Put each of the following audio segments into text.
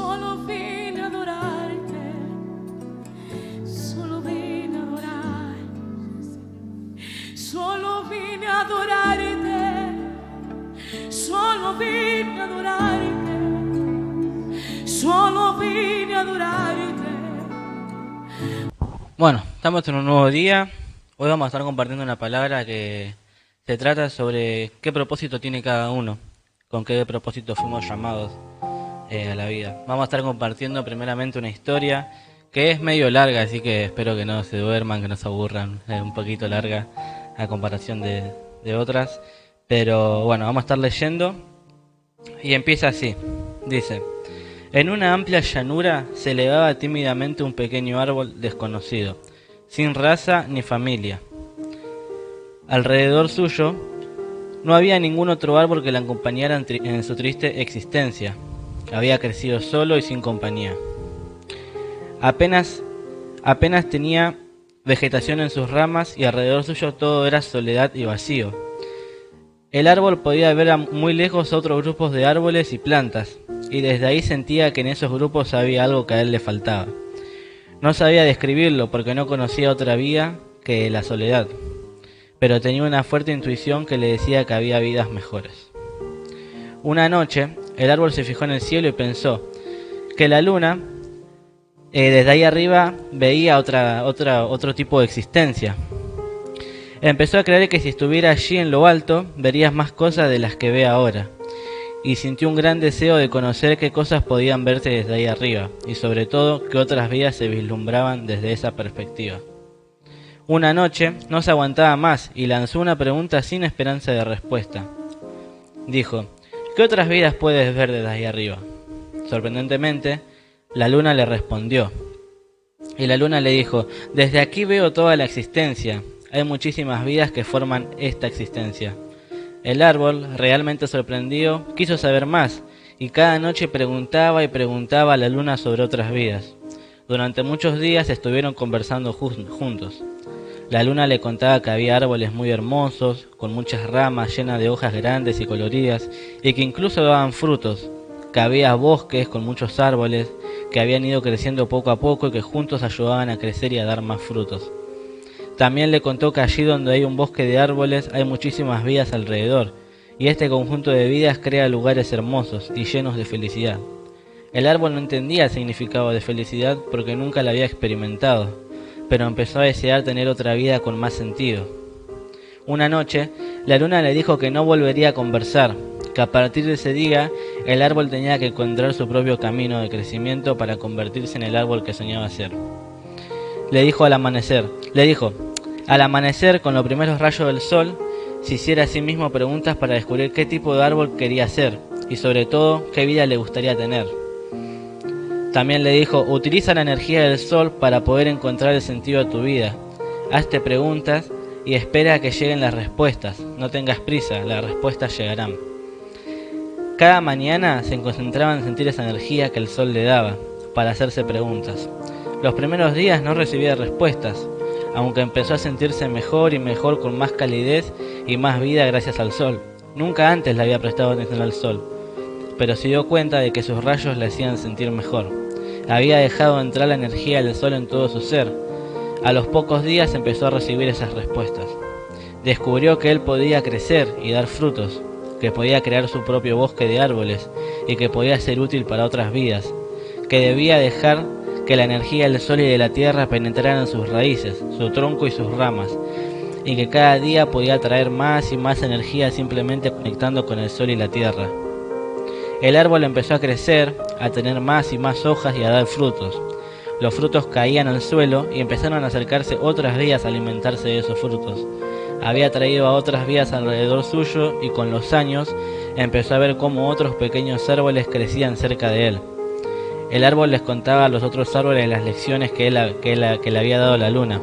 solo vine a adorarte, solo vine a adorarte, solo vine a adorarte, solo vine a adorarte, solo vine a adorarte. Bueno, estamos en un nuevo día. Hoy vamos a estar compartiendo una palabra que se trata sobre qué propósito tiene cada uno, con qué propósito fuimos llamados a la vida. Vamos a estar compartiendo primeramente una historia que es medio larga, así que espero que no se duerman, que no se aburran. Es un poquito larga a comparación de otras. Pero bueno, vamos a estar leyendo y empieza así. Dice: en una amplia llanura se elevaba tímidamente un pequeño árbol desconocido, sin raza ni familia. Alrededor suyo no había ningún otro árbol que le acompañara en su triste existencia. Había crecido solo y sin compañía. Apenas tenía vegetación en sus ramas y alrededor suyo todo era soledad y vacío. El árbol podía ver a muy lejos otros grupos de árboles y plantas, y desde ahí sentía que en esos grupos había algo que a él le faltaba. No sabía describirlo porque no conocía otra vida que la soledad, pero tenía una fuerte intuición que le decía que había vidas mejores. Una noche, el árbol se fijó en el cielo y pensó que la luna, desde ahí arriba, veía otro tipo de existencia. Empezó a creer que si estuviera allí en lo alto, verías más cosas de las que ve ahora, y sintió un gran deseo de conocer qué cosas podían verse desde ahí arriba, y sobre todo qué otras vidas se vislumbraban desde esa perspectiva. Una noche no se aguantaba más y lanzó una pregunta sin esperanza de respuesta. Dijo: ¿qué otras vidas puedes ver desde ahí arriba? Sorprendentemente, la luna le respondió. Y la luna le dijo: desde aquí veo toda la existencia. Hay muchísimas vidas que forman esta existencia. El árbol, realmente sorprendido, quiso saber más, y cada noche preguntaba y preguntaba a la luna sobre otras vidas. Durante muchos días estuvieron conversando juntos. La luna le contaba que había árboles muy hermosos, con muchas ramas llenas de hojas grandes y coloridas, y que incluso daban frutos, que había bosques con muchos árboles, que habían ido creciendo poco a poco y que juntos ayudaban a crecer y a dar más frutos. También le contó que allí donde hay un bosque de árboles hay muchísimas vidas alrededor, y este conjunto de vidas crea lugares hermosos y llenos de felicidad. El árbol no entendía el significado de felicidad porque nunca la había experimentado, pero empezó a desear tener otra vida con más sentido. Una noche, la luna le dijo que no volvería a conversar, que a partir de ese día el árbol tenía que encontrar su propio camino de crecimiento para convertirse en el árbol que soñaba ser. Le dijo, al amanecer, con los primeros rayos del sol, se hiciera a sí mismo preguntas para descubrir qué tipo de árbol quería ser y sobre todo qué vida le gustaría tener. También le dijo: utiliza la energía del sol para poder encontrar el sentido de tu vida. Hazte preguntas y espera a que lleguen las respuestas. No tengas prisa, las respuestas llegarán. Cada mañana se concentraba en sentir esa energía que el sol le daba para hacerse preguntas. Los primeros días no recibía respuestas, aunque empezó a sentirse mejor y mejor, con más calidez y más vida gracias al sol. Nunca antes le había prestado atención al sol, pero se dio cuenta de que sus rayos le hacían sentir mejor. Había dejado entrar la energía del sol en todo su ser. A los pocos días empezó a recibir esas respuestas. Descubrió que él podía crecer y dar frutos, que podía crear su propio bosque de árboles y que podía ser útil para otras vidas, que debía dejar que la energía del sol y de la tierra penetraran en sus raíces, su tronco y sus ramas, y que cada día podía traer más y más energía simplemente conectando con el sol y la tierra. El árbol empezó a crecer, a tener más y más hojas y a dar frutos. Los frutos caían al suelo y empezaron a acercarse otras vías a alimentarse de esos frutos. Había traído a otras vías alrededor suyo y con los años empezó a ver cómo otros pequeños árboles crecían cerca de él. El árbol les contaba a los otros árboles las lecciones que le había dado la luna,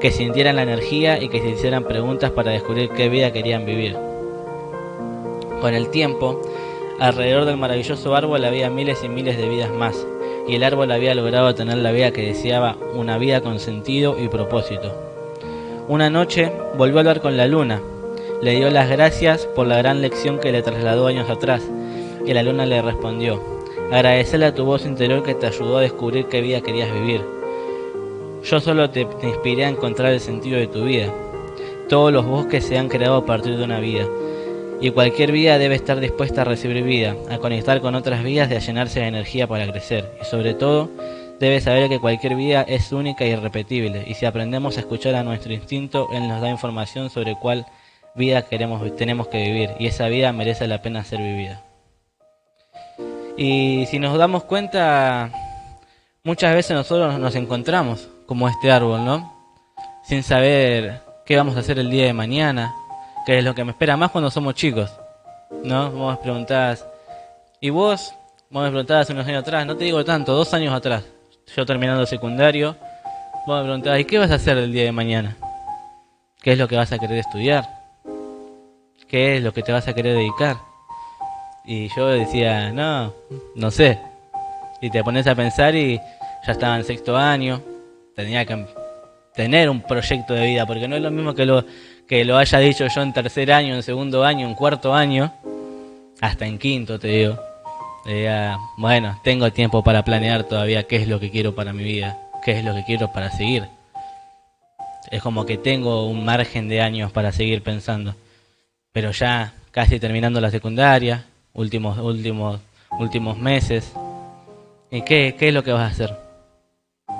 que sintieran la energía y que se hicieran preguntas para descubrir qué vida querían vivir. Con el tiempo, alrededor del maravilloso árbol había miles y miles de vidas más, y el árbol había logrado tener la vida que deseaba, una vida con sentido y propósito. Una noche volvió a hablar con la luna, le dio las gracias por la gran lección que le trasladó años atrás, y la luna le respondió: Agradecerle a tu voz interior que te ayudó a descubrir qué vida querías vivir. Yo solo te inspiré a encontrar el sentido de tu vida. Todos los bosques se han creado a partir de una vida. Y cualquier vida debe estar dispuesta a recibir vida, a conectar con otras vidas y a llenarse de energía para crecer. Y sobre todo, debes saber que cualquier vida es única e irrepetible. Y si aprendemos a escuchar a nuestro instinto, él nos da información sobre cuál vida tenemos que vivir. Y esa vida merece la pena ser vivida. Y si nos damos cuenta, muchas veces nosotros nos encontramos como este árbol, ¿no? Sin saber qué vamos a hacer el día de mañana, qué es lo que me espera, más cuando somos chicos, ¿no? Vos me preguntás, ¿y vos? Vos me preguntabas unos años atrás, no te digo tanto, 2 años atrás, yo terminando el secundario, vos me preguntabas, ¿y qué vas a hacer el día de mañana? ¿Qué es lo que vas a querer estudiar? ¿Qué es lo que te vas a querer dedicar? Y yo decía, no sé. Y te pones a pensar y ya estaba en 6º año, tenía que tener un proyecto de vida, porque no es lo mismo que lo haya dicho yo en 3er año, en 2º año, en 4º año, hasta en 5º te digo. Bueno, tengo tiempo para planear todavía qué es lo que quiero para mi vida, qué es lo que quiero para seguir. Es como que tengo un margen de años para seguir pensando. Pero ya casi terminando la secundaria, últimos meses. ¿Y qué es lo que vas a hacer?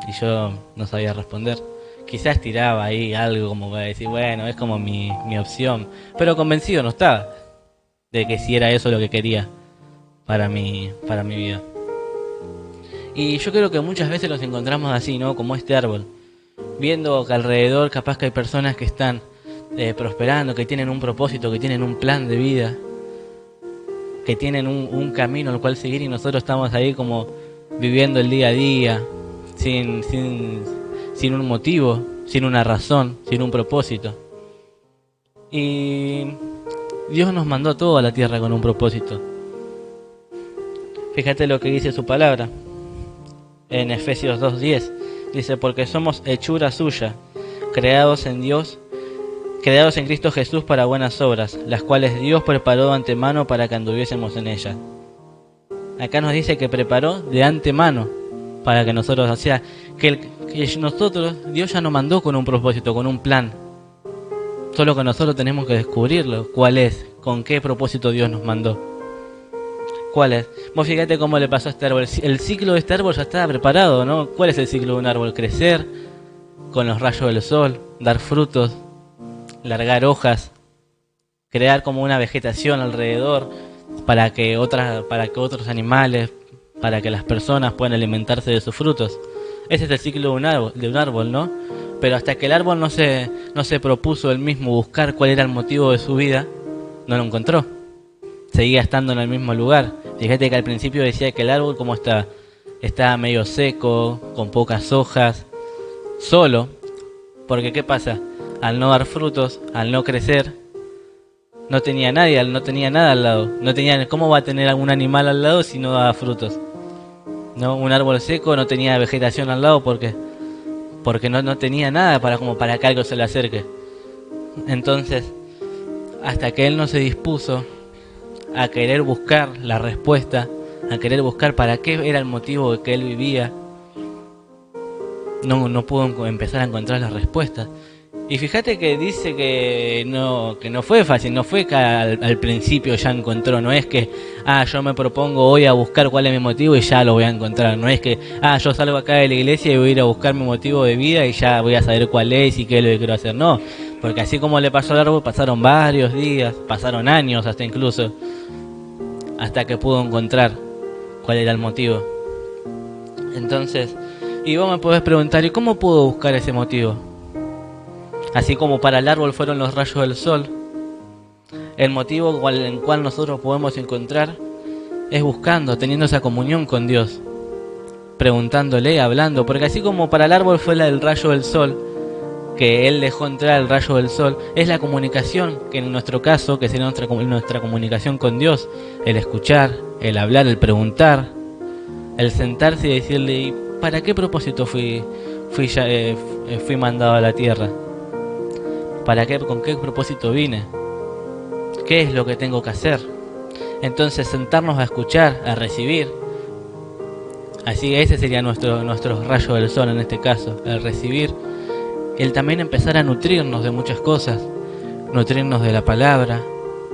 Y yo no sabía responder. Quizás tiraba ahí algo como para decir, bueno, es como mi opción. Pero convencido no estaba de que si era eso lo que quería para mi vida. Y yo creo que muchas veces nos encontramos así, ¿no? Como este árbol. Viendo que alrededor capaz que hay personas que están prosperando, que tienen un propósito, que tienen un plan de vida, que tienen un camino al cual seguir, y nosotros estamos ahí como viviendo el día a día, sin un motivo, sin una razón, sin un propósito. Y Dios nos mandó todo a la tierra con un propósito. Fíjate lo que dice su palabra en Efesios 2:10. Dice, porque somos hechura suya, creados en Cristo Jesús para buenas obras, las cuales Dios preparó de antemano para que anduviésemos en ellas. Acá nos dice que preparó de antemano para que nosotros, o sea, que nosotros, Dios ya nos mandó con un propósito, con un plan. Solo que nosotros tenemos que descubrirlo. ¿Cuál es? ¿Con qué propósito Dios nos mandó? ¿Cuál es? Vos fíjate cómo le pasó a este árbol. El ciclo de este árbol ya estaba preparado, ¿no? ¿Cuál es el ciclo de un árbol? Crecer con los rayos del sol, dar frutos, largar hojas, crear como una vegetación alrededor para que otros animales, para que las personas puedan alimentarse de sus frutos. Ese es el ciclo de un árbol, ¿no? Pero hasta que el árbol no se propuso él mismo buscar cuál era el motivo de su vida, no lo encontró. Seguía estando en el mismo lugar. Fíjate que al principio decía que el árbol como estaba medio seco, con pocas hojas, solo, porque ¿qué pasa? Al no dar frutos, al no crecer, no tenía nadie, no tenía nada al lado. ¿Cómo va a tener algún animal al lado si no daba frutos? ¿No? Un árbol seco no tenía vegetación al lado porque no tenía nada para que algo se le acerque. Entonces, hasta que él no se dispuso a querer buscar la respuesta, a querer buscar para qué era el motivo de que él vivía, no pudo empezar a encontrar las respuestas. Y fíjate que dice que no fue fácil, no fue que al principio ya encontró, no es que yo me propongo hoy a buscar cuál es mi motivo y ya lo voy a encontrar, no es que yo salgo acá de la iglesia y voy a ir a buscar mi motivo de vida y ya voy a saber cuál es y qué es lo que quiero hacer, no, porque así como le pasó al árbol, pasaron varios días, pasaron años hasta incluso, hasta que pudo encontrar cuál era el motivo. Entonces, y vos me podés preguntar, ¿y cómo pudo buscar ese motivo? Así como para el árbol fueron los rayos del sol, el motivo en el cual nosotros podemos encontrar es buscando, teniendo esa comunión con Dios, preguntándole, hablando, porque así como para el árbol fue la del rayo del sol, que él dejó entrar el rayo del sol, es la comunicación, que en nuestro caso, que sería nuestra comunicación con Dios, el escuchar, el hablar, el preguntar, el sentarse y decirle, ¿y para qué propósito fui mandado a la tierra? ¿Con qué propósito vine? ¿Qué es lo que tengo que hacer? Entonces sentarnos a escuchar, a recibir, Así que ese sería nuestro rayo del sol en este caso, el recibir, el también empezar a nutrirnos de muchas cosas, nutrirnos de la palabra,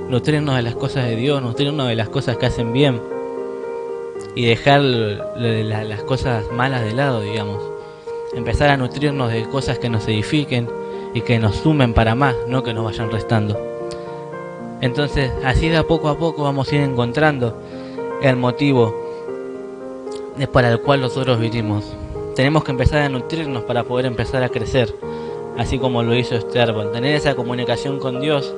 nutrirnos de las cosas de Dios, nutrirnos de las cosas que hacen bien y dejar las cosas malas de lado, digamos. Empezar a nutrirnos de cosas que nos edifiquen y que nos sumen para más, no que nos vayan restando. Entonces, así de a poco vamos a ir encontrando el motivo para el cual nosotros vivimos. Tenemos que empezar a nutrirnos para poder empezar a crecer, así como lo hizo este árbol. Tener esa comunicación con Dios,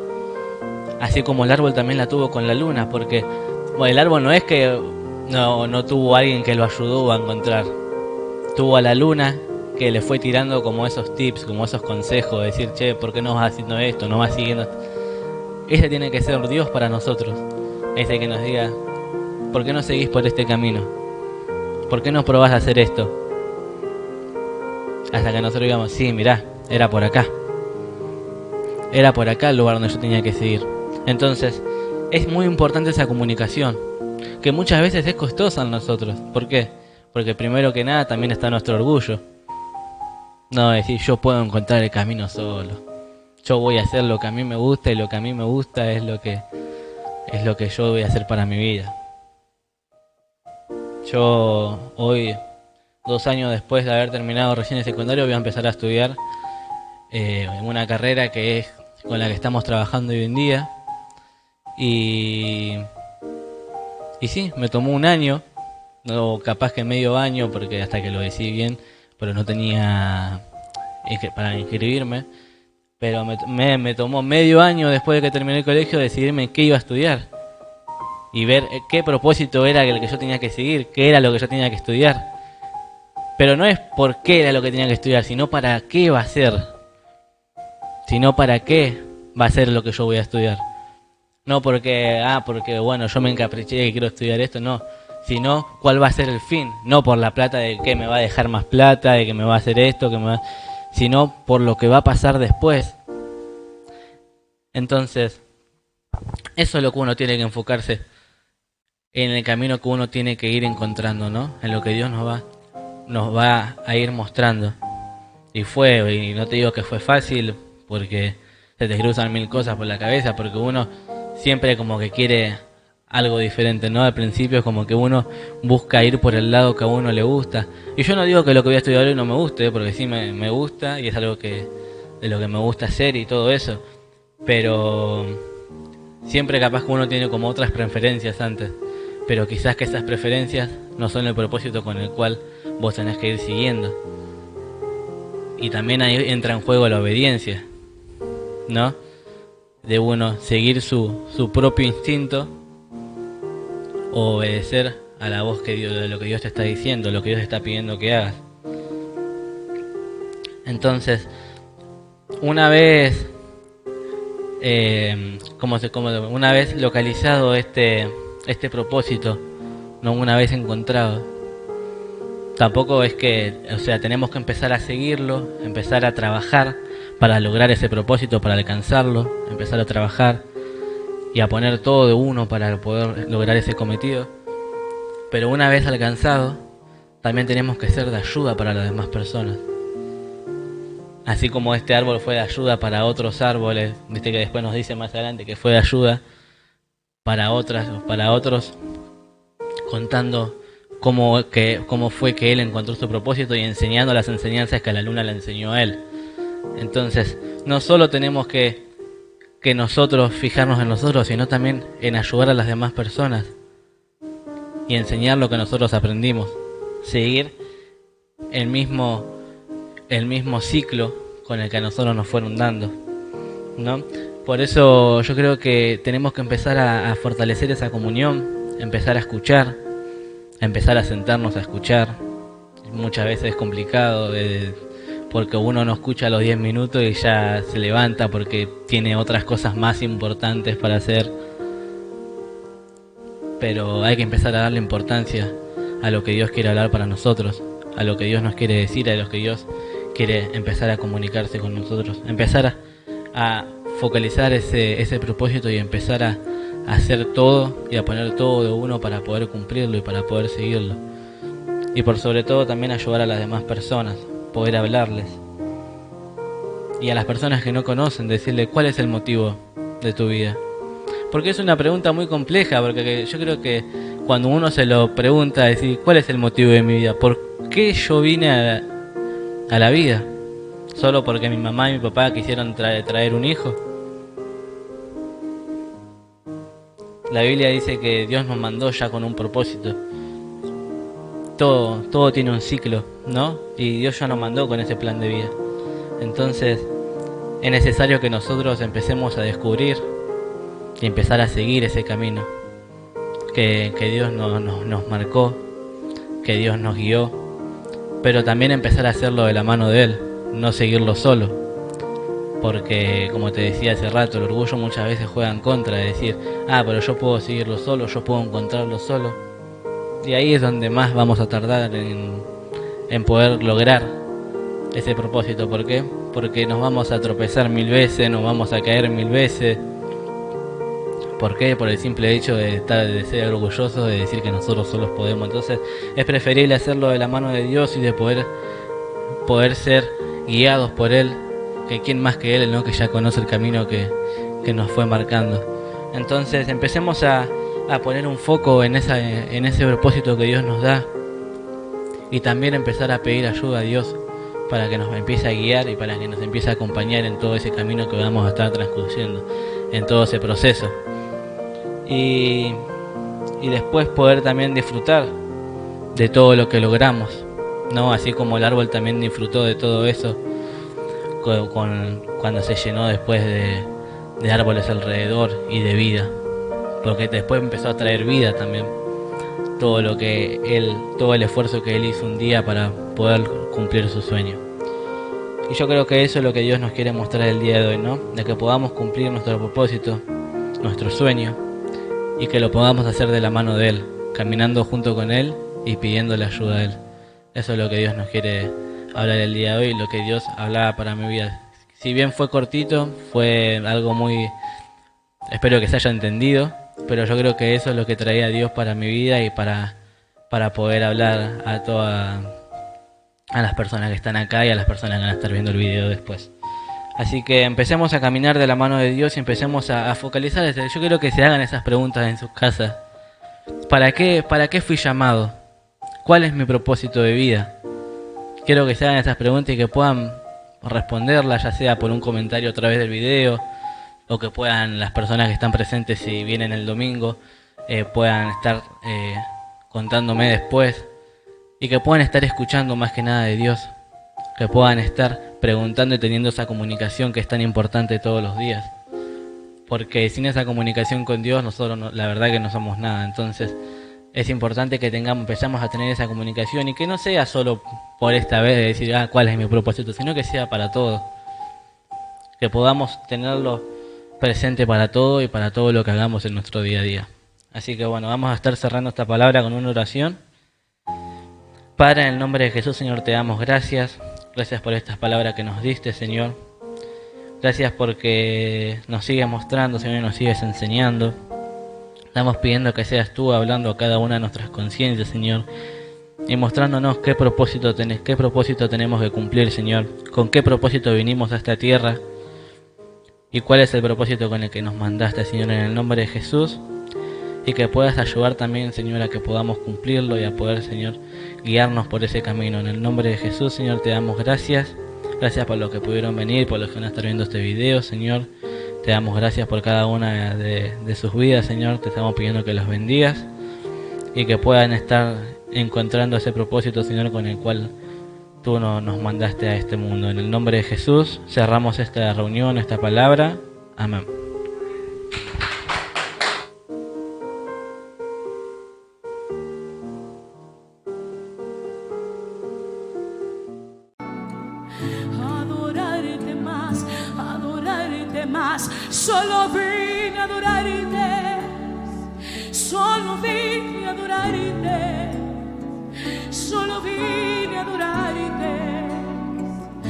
así como el árbol también la tuvo con la luna, porque bueno, el árbol no es que no tuvo alguien que lo ayudó a encontrar. Tuvo a la luna que le fue tirando como esos tips, como esos consejos, de decir, che, ¿por qué no vas haciendo esto? ¿No vas siguiendo? Ese tiene que ser Dios para nosotros. Ese que nos diga, ¿por qué no seguís por este camino? ¿Por qué no probás a hacer esto? Hasta que nosotros digamos, sí, mirá, era por acá. Era por acá el lugar donde yo tenía que seguir. Entonces, es muy importante esa comunicación, que muchas veces es costosa en nosotros. ¿Por qué? Porque primero que nada también está nuestro orgullo. No decir, yo puedo encontrar el camino solo. Yo voy a hacer lo que a mí me gusta y lo que a mí me gusta es lo que yo voy a hacer para mi vida. Yo hoy, 2 años después de haber terminado recién el secundario, voy a empezar a estudiar en una carrera que es con la que estamos trabajando hoy en día. Y sí, me tomó 1 año, no capaz que medio año, porque hasta que lo decidí bien, pero no tenía para inscribirme. Pero me tomó medio año después de que terminé el colegio decidirme qué iba a estudiar. Y ver qué propósito era el que yo tenía que seguir, qué era lo que yo tenía que estudiar. Pero no es por qué era lo que tenía que estudiar, sino para qué va a ser. Sino para qué va a ser lo que yo voy a estudiar. No porque bueno, yo me encapriché que quiero estudiar esto, no. Sino cuál va a ser el fin. No por la plata de que me va a dejar más plata, de que me va a hacer esto, sino por lo que va a pasar después. Entonces, eso es lo que uno tiene que enfocarse en el camino que uno tiene que ir encontrando, ¿no? En lo que Dios nos va a ir mostrando. Y no te digo que fue fácil, porque se te cruzan 1000 cosas por la cabeza, porque uno siempre como que quiere algo diferente, ¿no? Al principio es como que uno busca ir por el lado que a uno le gusta. Y yo no digo que lo que voy a estudiar hoy no me guste, porque sí me gusta y es algo de lo que me gusta hacer y todo eso. Pero siempre capaz que uno tiene como otras preferencias antes. Pero quizás que esas preferencias no son el propósito con el cual vos tenés que ir siguiendo. Y también ahí entra en juego la obediencia, ¿no? De uno seguir su propio instinto o obedecer a la voz de lo que Dios te está diciendo, lo que Dios te está pidiendo que hagas. Entonces, una vez una vez localizado este propósito, no una vez encontrado, tampoco es que, tenemos que empezar a seguirlo, empezar a trabajar para lograr ese propósito, para alcanzarlo, empezar a trabajar y a poner todo de uno para poder lograr ese cometido. Pero una vez alcanzado, también tenemos que ser de ayuda para las demás personas. Así como este árbol fue de ayuda para otros árboles, viste que después nos dice más adelante que fue de ayuda para otros, contando cómo fue que él encontró su propósito y enseñando las enseñanzas que la luna le enseñó a él. Entonces, no solo tenemos que nosotros fijarnos en nosotros, sino también en ayudar a las demás personas y enseñar lo que nosotros aprendimos, seguir el mismo ciclo con el que a nosotros nos fueron dando, ¿no? Por eso yo creo que tenemos que empezar a fortalecer esa comunión, empezar a escuchar, empezar a sentarnos a escuchar. Muchas veces es complicado porque uno no escucha a los 10 minutos y ya se levanta porque tiene otras cosas más importantes para hacer. Pero hay que empezar a darle importancia a lo que Dios quiere hablar para nosotros, a lo que Dios nos quiere decir, a lo que Dios quiere empezar a comunicarse con nosotros, empezar a focalizar ese propósito y empezar a hacer todo y a poner todo de uno para poder cumplirlo y para poder seguirlo. y por sobre todo también ayudar a las demás personas, poder hablarles. Y a las personas que no conocen, decirle cuál es el motivo de tu vida. Porque es una pregunta muy compleja, porque yo creo que cuando uno se lo pregunta, decir cuál es el motivo de mi vida, por qué yo vine a la vida, solo porque mi mamá y mi papá quisieron traer un hijo. La Biblia dice que Dios nos mandó ya con un propósito. Todo tiene un ciclo, ¿no? Y Dios ya nos mandó con ese plan de vida. Entonces es necesario que nosotros empecemos a descubrir y empezar a seguir ese camino que Dios nos marcó, que Dios nos guió, pero también empezar a hacerlo de la mano de Él, no seguirlo solo, porque como te decía hace rato, el orgullo muchas veces juega en contra, de decir, pero yo puedo seguirlo solo, yo puedo encontrarlo solo, y ahí es donde más vamos a tardar en poder lograr ese propósito. ¿Por qué? Porque nos vamos a tropezar 1000 veces, nos vamos a caer 1000 veces. ¿Por qué? Por el simple hecho de ser orgullosos, de decir que nosotros solos podemos. Entonces es preferible hacerlo de la mano de Dios y de poder ser guiados por Él, que quién más que Él, ¿no? Que ya conoce el camino que nos fue marcando. Entonces empecemos a poner un foco en ese propósito que Dios nos da, y también empezar a pedir ayuda a Dios para que nos empiece a guiar y para que nos empiece a acompañar en todo ese camino que vamos a estar transcurriendo, en todo ese proceso. Y después poder también disfrutar de todo lo que logramos, ¿no? Así como el árbol también disfrutó de todo eso cuando se llenó después de árboles alrededor y de vida, porque después empezó a traer vida también, todo el esfuerzo que él hizo un día para poder cumplir su sueño. Y yo creo que eso es lo que Dios nos quiere mostrar el día de hoy, ¿no? De que podamos cumplir nuestro propósito, nuestro sueño, y que lo podamos hacer de la mano de Él, caminando junto con Él y pidiéndole ayuda a Él. Eso es lo que Dios nos quiere hablar el día de hoy, lo que Dios hablaba para mi vida. Si bien fue cortito, fue algo muy... espero que se haya entendido, pero yo creo que eso es lo que traía Dios para mi vida y para poder hablar a las personas que están acá y a las personas que van a estar viendo el video después. Así que empecemos a caminar de la mano de Dios y empecemos a focalizar. Yo quiero que se hagan esas preguntas en sus casas. ¿Para qué fui llamado? ¿Cuál es mi propósito de vida? Quiero que se hagan esas preguntas y que puedan responderlas, ya sea por un comentario a través del video, o que puedan las personas que están presentes, si vienen el domingo, puedan estar contándome después, y que puedan estar escuchando más que nada de Dios, que puedan estar preguntando y teniendo esa comunicación que es tan importante todos los días, porque sin esa comunicación con Dios nosotros la verdad que no somos nada. Entonces es importante que empezamos a tener esa comunicación, y que no sea solo por esta vez de decir cuál es mi propósito, sino que sea para todo, que podamos tenerlo presente para todo y para todo lo que hagamos en nuestro día a día. Así que bueno, vamos a estar cerrando esta palabra con una oración. Padre, en el nombre de Jesús, Señor, te damos gracias. Gracias por estas palabras que nos diste, Señor. Gracias porque nos sigues mostrando, Señor, y nos sigues enseñando. Estamos pidiendo que seas tú hablando a cada una de nuestras conciencias, Señor, y mostrándonos qué propósito tenemos que cumplir, Señor. Con qué propósito vinimos a esta tierra y cuál es el propósito con el que nos mandaste, Señor, en el nombre de Jesús. Y que puedas ayudar también, Señor, a que podamos cumplirlo y a poder, Señor, guiarnos por ese camino. En el nombre de Jesús, Señor, te damos gracias. Gracias por los que pudieron venir, por los que van a estar viendo este video, Señor. Te damos gracias por cada una de sus vidas, Señor. Te estamos pidiendo que los bendigas y que puedan estar encontrando ese propósito, Señor, con el cual tú nos mandaste a este mundo. En el nombre de Jesús cerramos esta reunión, esta palabra. Amén. Solo vine a adorarte, solo vine a adorarte, solo vine a adorarte.